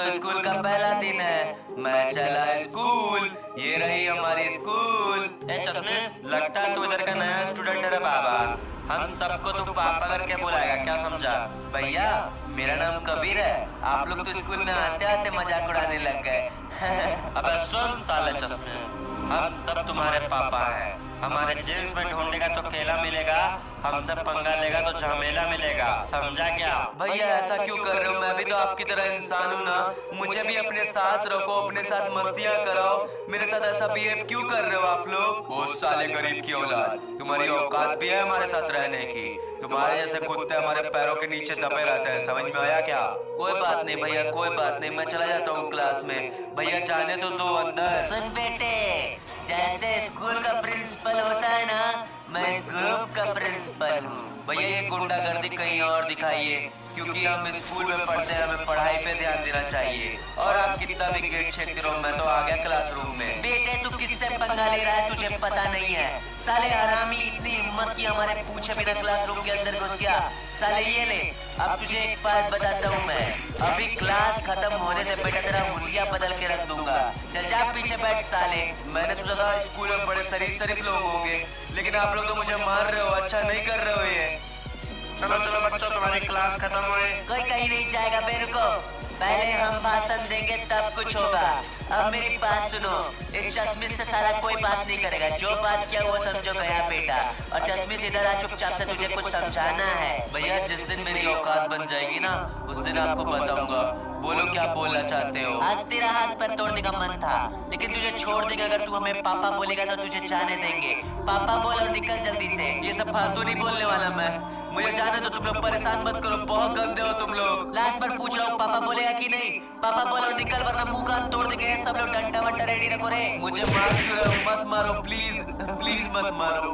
तो स्कूल का पहला दिन है। मैं चला स्कूल, ये रही हमारी स्कूल। ए चश्मिश, लगता है तू इधर का नया स्टूडेंट है रे बाबा। हम सबको तू पापा करके बुलाएगा, क्या समझा? भैया मेरा नाम कबीर है। आप लोग तो स्कूल में आते आते मजाक उड़ाने लग गए। अबे सुन साले चश्मिश, हम सब तुम्हारे पापा हैं। हमारे जींस में ढूंढेगा तो केला मिलेगा, हमसे पंगा लेगा तो झमेला मिलेगा, समझा क्या? भैया ऐसा क्यों कर रहे हो? मैं भी तो आपकी तरह इंसान हूँ ना। मुझे भी अपने साथ रखो, अपने साथ मस्तियाँ कराओ। मेरे साथ ऐसा बिहेव क्यों कर रहे हो आप लोग? ओ साले गरीब की औलाद, तुम्हारी औकात भी है हमारे साथ रहने की? तुम्हारे जैसे कुत्ते हमारे पैरों के नीचे दबे रहते हैं, समझ में आया क्या? कोई बात नहीं भैया, कोई बात नहीं, मैं चला जाता हूँ क्लास में। भैया जाने तो दो अंदर। सुन बेटे, जैसे स्कूल का प्रिंसिपल होता है ना, मैं इस ग्रुप का प्रिंसिपल हूँ। भैया ये गुंडागर्दी कहीं और दिखाइए, क्योंकि हम स्कूल में पढ़ते हैं, हमें पढ़ाई पे ध्यान देना चाहिए। और आप कितना भी गेट चेक करो, मैं तो आ गया क्लासरूम में। बेटे तू किससे पंगा ले रहा है, तुझे पता नहीं है? साले हरामी, इतनी हिम्मत की हमारे पूछे बिना क्लासरूम के अंदर घुस गया। साले ये ले, अब तुझे एक बात बताता हूँ मैं। अभी क्लास खत्म होने से बेटा तेरा हुलिया बदल के रख दूंगा। चल जा पीछे बैठ साले। मैंने सोचा था स्कूल में बड़े शरीफ लोग होंगे, लेकिन आप लोग तो मुझे मार रहे हो। अच्छा नहीं कर रहे हो ये। चलो चलो बच्चों, तुम्हारी क्लास खत्म हुई। कोई कहीं नहीं जाएगा बे, रुको। पहले हम भाषण देंगे तब कुछ होगा। अब मेरी बात सुनो, इस चश्मिश से साला कोई बात नहीं करेगा। जो बात किया वो समझो गया बेटा। और चश्मिश इधर आ, चुपचाप से तुझे कुछ समझाना है। भैया जिस दिन मेरी औकात बन जाएगी ना, उस दिन आपको बताऊंगा। बोलो क्या बोलना चाहते हो? आज तेरा हाथ पर तोड़ने का मन था, लेकिन तुझे छोड़ देंगे। अगर तू हमें पापा बोलेगा तो तुझे जाने देंगे। पापा बोल और निकल जल्दी से। ये सब फालतू नहीं बोलने वाला मैं। मुझे जाने तो, तुम लोग परेशान मत करो, बहुत गंदे हो तुम लोग। लास्ट बार पूछ रहा हूँ, पापा बोलेगा कि नहीं? पापा बोल और निकल, वरना मुंह कान तोड़ देंगे। सब लोग डंडा वंडा रेडी रखो रे। मुझे मार क्यों रहे हो? मत मारो प्लीज, प्लीज मत मारो।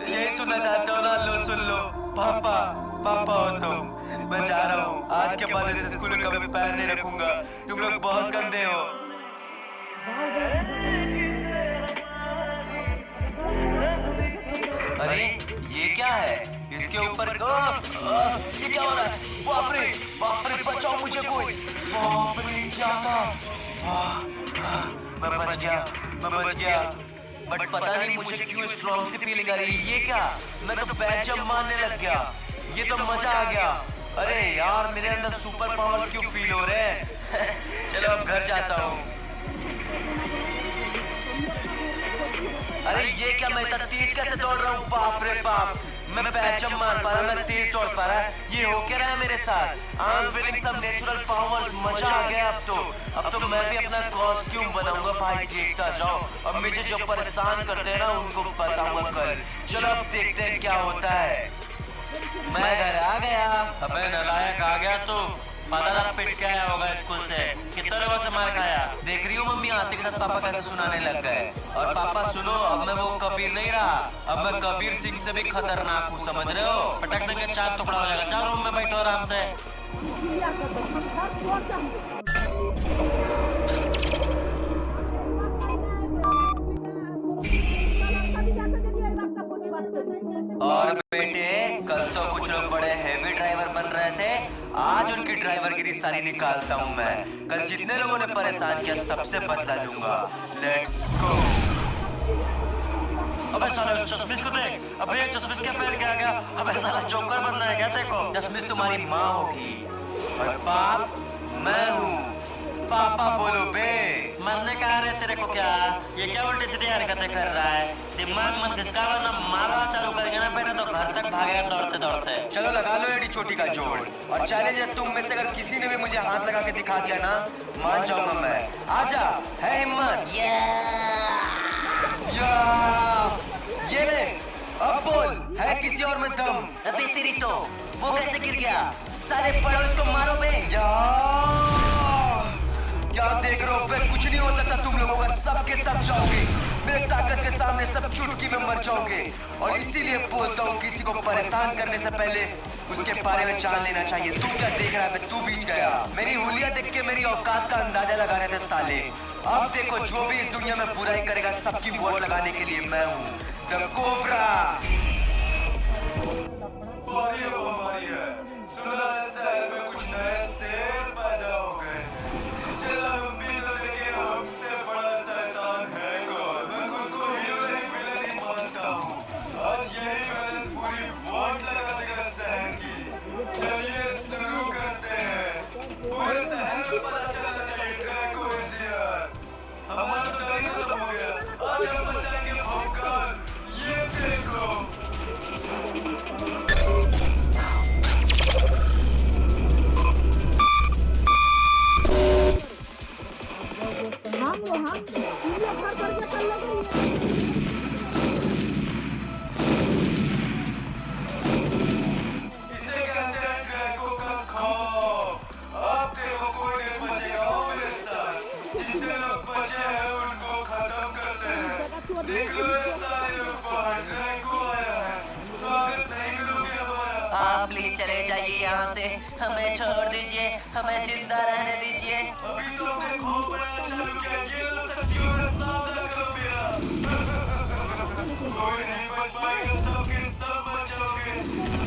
यही सुनना चाहते हो ना? लो सुन लो। पापा, पापा हो तुम। मैं जा रहा हूँ, आज के बाद इस स्कूल में कभी पैर नहीं रखूंगा। तुम लोग बहुत गंदे हो। अरे ये क्या है? इसके ऊपर ये क्या हो रहा है? बाप रे, बचाओ मुझे कोई। बाप रे क्या था? मैं बच गया। बट पता नहीं मुझे क्यों स्ट्रॉन्ग सी फीलिंग आ रही है। ये क्या? मैं तो बैक जंप मारने लग गया। ये तो मजा आ गया। अरे यार मेरे अंदर सुपर पावर्स क्यों फील हो रहे हैं? चलो अब घर जाता हूँ। अरे ये क्या, मैं इतना तेज कैसे दौड़ रहा हूँ? बाप रे बाप, मैं बैक जंप मार पा रहा, मैं तेज दौड़ पा रहा। ये हो क्या रहा है मेरे साथ? I am feeling some natural powers. मजा आ गया अब तो मैं भी अपना कॉस्ट्यूम बनाऊंगा भाई, देखता जाओ। अब मुझे जो परेशान करते हैं ना, उनको बताऊंगा कल। चलो अब देखते हैं क्या होता है। मैं घर आ गया। अबे नालायक, आ गया तू? पता पिट के आया होगा स्कूल से। कितने लोगों से मार खाया? देख रही हूँ मम्मी आते के साथ पापा कैसे सुनाने लग गए। और पापा सुनो, अब मैं वो कबीर नहीं रहा, अब मैं कबीर सिंह से भी खतरनाक हूँ, समझ रहे हो? पटक देंगे, 4 टुकड़ा हो जाएगा। चल रूम में बैठो आराम से। और बेटे कल तो कुछ लोग बड़े हेवी ड्राइवर बन रहे थे, आज उनकी ड्राइवरगिरी सारी निकालता हूँ मैं। कल जितने लोगों ने परेशान किया सबसे बदला लूंगा। Let's go. अबे साले उस चश्मिश को देख। अबे ये चश्मिश क्या पहन के आ गया? अबे साला जोकर बनना है क्या देखो? चश्मिश तुम्हारी माँ होगी और बाप मैं हूँ। पापा बोलो बे। मरने का आ रहे तेरे को क्या? ये क्या उल्टी सीधी हरकतें कर रहा है? दिमाग मत घिसका, वरना मारना चालू करेंगे ना बेटा तो घर तक भागेगा दौड़ते दौड़ते। चलो लगा लो एडी छोटी का जोड़। और चैलेंज है, तुम में से अगर किसी ने भी मुझे हाथ लगा के दिखा दिया ना, मान जाऊंगा मैं। आजा, है हिम्मत? ये ले, अब बोल, है किसी और में दम? अबे तेरी तो, वो कैसे गिर गया? साले पड़ो इसको, मारो बे। क्या देख रहे हो बे? कुछ नहीं हो सकता तुम लोगों का, सब के सब जाओगे। मेरे ताकत के सामने सब चुटकी में मर जाओगे। और इसीलिए बोलता हूँ, किसी को परेशान करने से पहले उसके बारे में जान लेना चाहिए। तू क्या देख रहा है? तू बीच गया। मेरी हुलिया देख के मेरी औकात का अंदाजा लगा रहे थे साले। अब देखो, जो भी इस दुनिया में बुराई करेगा, सबकी वोट लगाने के लिए मैं हूँ द कोबरा। सुना है शहर में कुछ नए शेर पैदा हो गए। आप प्लीज चले जाइए यहाँ से, हमें छोड़ दीजिए, हमें जिंदा रहने दीजिए। अभी तो अपने खोपड़ा चालू किया, ये लो शक्तियों का सामना करो मेरा। कोई नहीं बच पाएगा, सबके सब बचोगे।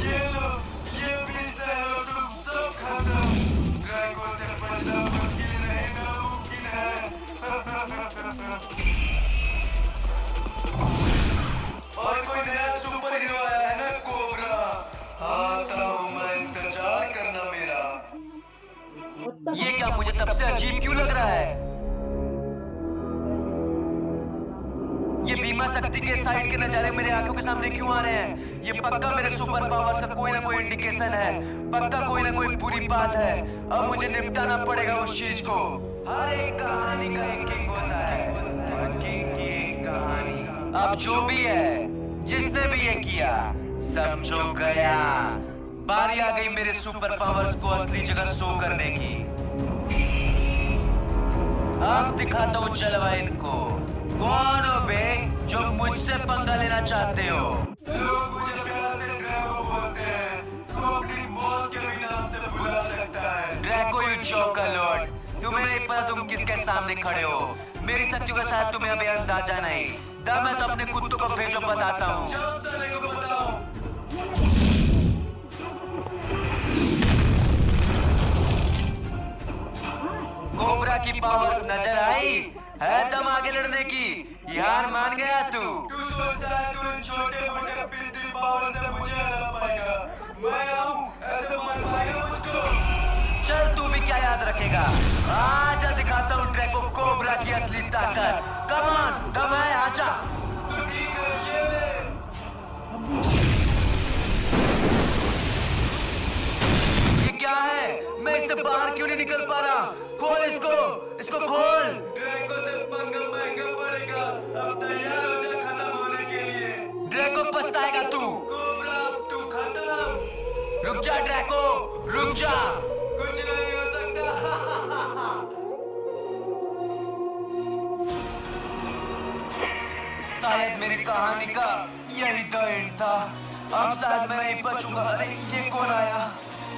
ये लो, ये भी सह लो, तुम सब खत्म। ड्रैगो से बचना मुश्किल नहीं, नामुमकिन है। और कोई नया सुपर हीरो आया है ना, कोबरा। आता हूँ मैं, इंतजार करना मेरा। ये क्या मुझे तब से अजीब क्यों लग रहा है? ये बीमा शक्ति के साइड के नजारे मेरे आंखों के सामने क्यों आ रहे हैं? ये पक्का मेरे सुपर पावर्स का कोई ना कोई इंडिकेशन है, पक्का कोई ना कोई बुरी बात है। अब मुझे निपटाना पड़ेगा उस चीज को। हर एक कहानी का एक किंग होता है, किंग की एक कहानी। अब जो भी है, जिसने भी ये किया, समझो गया। बारी आ गई मेरे सुपर पावर्स को असली जगह शो करने की। अब दिखाता हूँ जलवा इनको। कौन हो बे जो मुझसे पंगा लेना चाहते हो? लोग मुझे प्यार से ड्रैगो बोलते हैं, तू अपनी मौत के भी नाम से बुला सकता है। ड्रैगो यू जोकर लॉर्ड, तुम्हें नहीं पता तुम किसके सामने खड़े हो। मेरी शक्तियों के साथ तुम्हें अभी अंदाजा नहीं। दम मैं तो अपने कुत्तों को भेजो, बताता हूँ। कोबरा की पावर्स नजर आई है? दम आगे लड़ने की? यार मान गया तू सोचता है तू इन छोटे मोटे बिल्डिंग पावर से मुझे हरा पाएगा? मैं आऊं ऐसे मार पाएगा मुझको? चल तू भी क्या याद रखेगा। आजा दिखाता हूँ ड्रैगो कोबरा की असली ताकत। कम ऑन, दम है, आजा। तो ठीक है, ये ले। ये क्या है? मैं इससे बाहर क्यों नहीं निकल पा रहा? खोल इसको खोल। ड्रैगो से पंगा महंगा पड़ेगा, अब तैयार हो जा खत्म होने के लिए। ड्रैगो पछताएगा तू। कोबरा अब तू खत्म। रुक जा ड्रैगो, रुक जा, कुछ नहीं हो सकता। शायद मेरी कहानी का यही तो एंड था। अब शायद मैं नहीं बचूंगा। अरे ये कौन आया?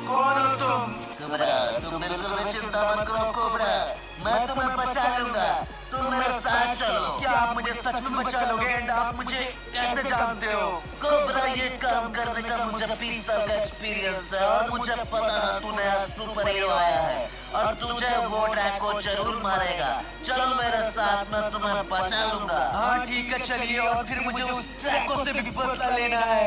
कौन हो तुम? कोबरा, तुम बिल्कुल भी चिंता मत करो कोबरा, मैं तुम्हें बचा लूंगा। तुम मेरे साथ चलो। क्या आप मुझे सच में बचा लोगे? एंड आप मुझे कैसे जानते हो? कोबरा, ये काम करने का मुझे 20 साल का एक्सपीरियंस है और मुझे पता ना तू नया सुपर हीरो आया है और तुझे वो ड्रैगो जरूर मारेगा। चलो मेरे साथ, मैं तुम्हें बचा लूंगा। हाँ ठीक है, चलिए। और फिर मुझे उस ड्रैगो से भी बदला लेना है।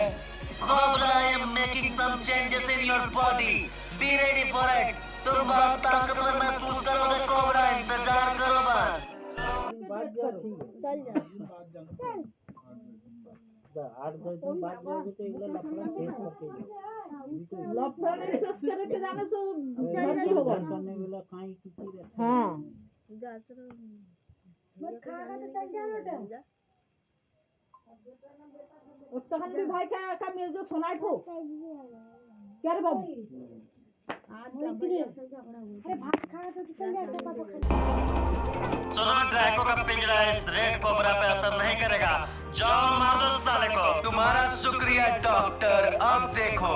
Cobra, I am making some changes in your body. Be ready for it. तुम बहुत ताकतवर महसूस करोगे कोबरा, इंतजार करो बस। चल जा 8-10 दिन बाद जाओगे तो एक लफड़ा फेस करके लफड़ा नहीं फेस करे के जाने से जल्दी होगा करने वाला काई किसी रे। हां मत खाना तो चल जाना था। उत्तहन भी भाई का मिल जो सुनाई को क्या रे बाबू? अरे भात खाना तो चल जाता बाबू। सुनो, ड्रैगो का पिंजरा इस रेड कोबरा पे असर नहीं करेगा। जाओ मार दो साले को। तुम्हारा शुक्रिया डॉक्टर। अब देखो,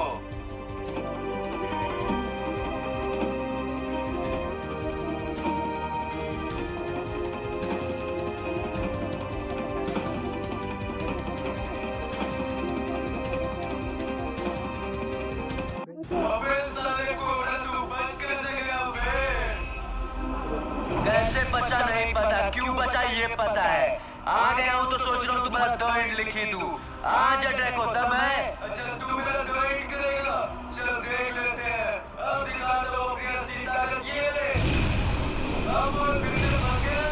कैसे बचा नहीं पता, क्यों बचा ये पता है। आ गया हूँ तो सोच रहा हूँ तुम्हारा दर्द लिखी दूं। आज ड्रैगो, दम है? अच्छा तू मेरा दर्द करेगा? चल देख लेते हैं। अब दिखा दो अपनी असली ताकत। ये ले। अब वो फिर से फंस गया।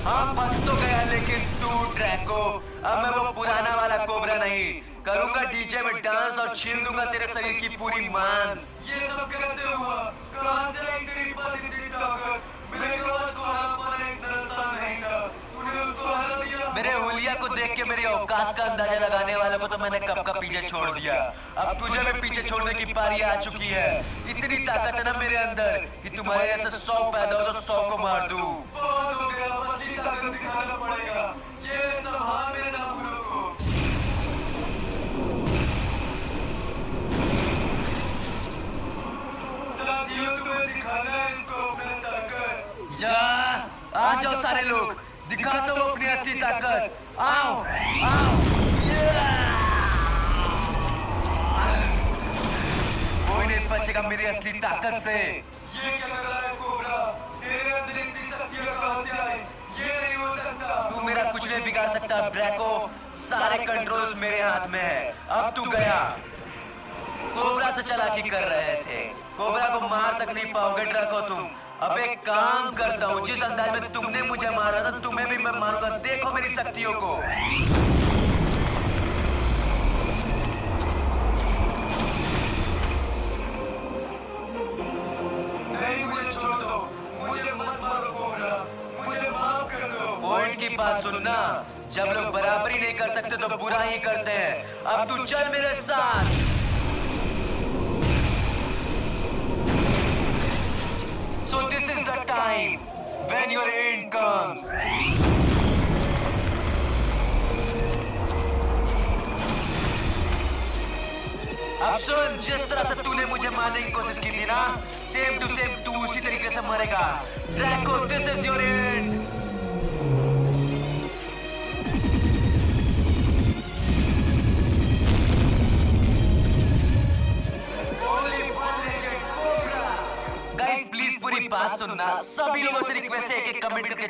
हाँ फंस तो गया, लेकिन तू ड्रैगो, अब मैं वो पुराना वाला कोबरा नहीं। करूंगा डीजे में डांस और छीन दूंगा तेरे शरीर की पूरी मांस। ये सब कैसे हुआ? कहां से आई तेरी पास इतनी ताकत? मेरे क्रोध को हरा पाना एक आसान नहीं था, तूने उसको हरा दिया। मेरे हुलिया को देख के मेरी औकात का अंदाजा लगाने वाले को तो मैंने कब का पीछे छोड़ दिया। अब तुझे भी पीछे छोड़ने की पारी आ चुकी है। इतनी ताकत है ना मेरे अंदर कि तुम्हारे ऐसे 100 पैदा हो तो 100 को मार दूं। बहुत हो गया, असली ताकत दिखाना पड़ेगा। ये संभाल मेरे नामुरों को। सारे लोग, दिखाता हूँ अपनी असली ताकत। आओ आओ, कोई नहीं बचेगा मेरी असली ताकत से। ये क्या कर रहा है कोबरा? तेरे अंदर इतनी शक्तियां कहां से आई? ये नहीं हो सकता। तू मेरा कुछ नहीं बिगाड़ सकता ड्रैको, सारे कंट्रोल्स मेरे हाथ में है। अब तू गया। कोबरा से चालाकी कर रहे थे, कोबरा को मार तक नहीं पाओगे ड्रैको तुम। अब एक काम करता हूँ, जिस अंदाज में तुमने मुझे मारा था तुम्हें भी मैं मारूंगा। देखो मेरी शक्तियों को। नहीं, मुझे छोड़ दो, मुझे मत मारो कोबरा, मुझे माफ कर दो। पॉइंट की बात सुनना, जब लोग बराबरी नहीं कर सकते तो बुरा ही करते हैं। अब तू चल मेरे साथ। So this is the time when your end comes. अब सुन, जिस तरह से तूने मुझे मारने की कोशिश की थी ना, सेम टू सेम तू उसी तरीके से मरेगा। Draco, this is your and. Please पूरी बात सुनना, सभी लोगों से रिक्वेस्ट है एक एक कमेंट करके